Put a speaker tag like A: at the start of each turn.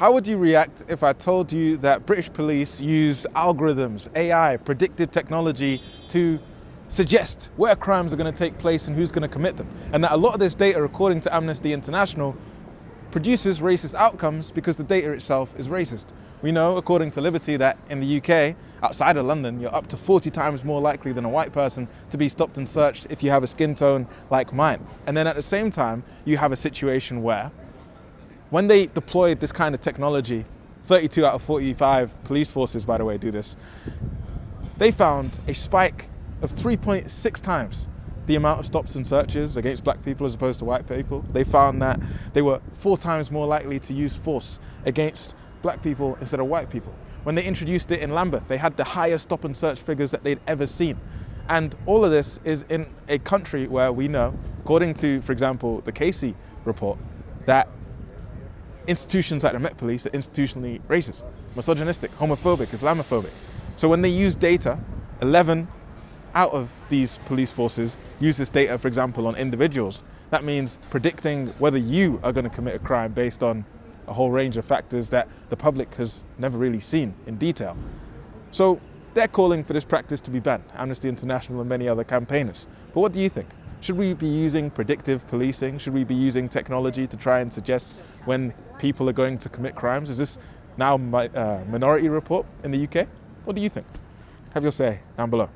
A: How would you react if I told you that British police use algorithms, AI, predictive technology to suggest where crimes are going to take place and who's going to commit them? And that a lot of this data, according to Amnesty International, produces racist outcomes because the data itself is racist. We know, according to Liberty, that in the UK, outside of London, you're up to 40 times more likely than a white person to be stopped and searched if you have a skin tone like mine. And then at the same time, you have a situation where when they deployed this kind of technology, 32 out of 45 police forces, by the way, do this, they found a spike of 3.6 times the amount of stops and searches against black people as opposed to white people. They found that they were 4 times more likely to use force against black people instead of white people. When they introduced it in Lambeth, they had the highest stop and search figures that they'd ever seen. And all of this is in a country where we know, according to, for example, the Casey report, that institutions like the Met Police are institutionally racist, misogynistic, homophobic, Islamophobic. So when they use data, 11 out of these police forces use this data, for example, on individuals. That means predicting whether you are going to commit a crime based on a whole range of factors that the public has never really seen in detail. So they're calling for this practice to be banned, Amnesty International and many other campaigners. But what do you think? Should we be using predictive policing? Should we be using technology to try and suggest when people are going to commit crimes? Is this now Minority Report in the UK? What do you think? Have your say down below.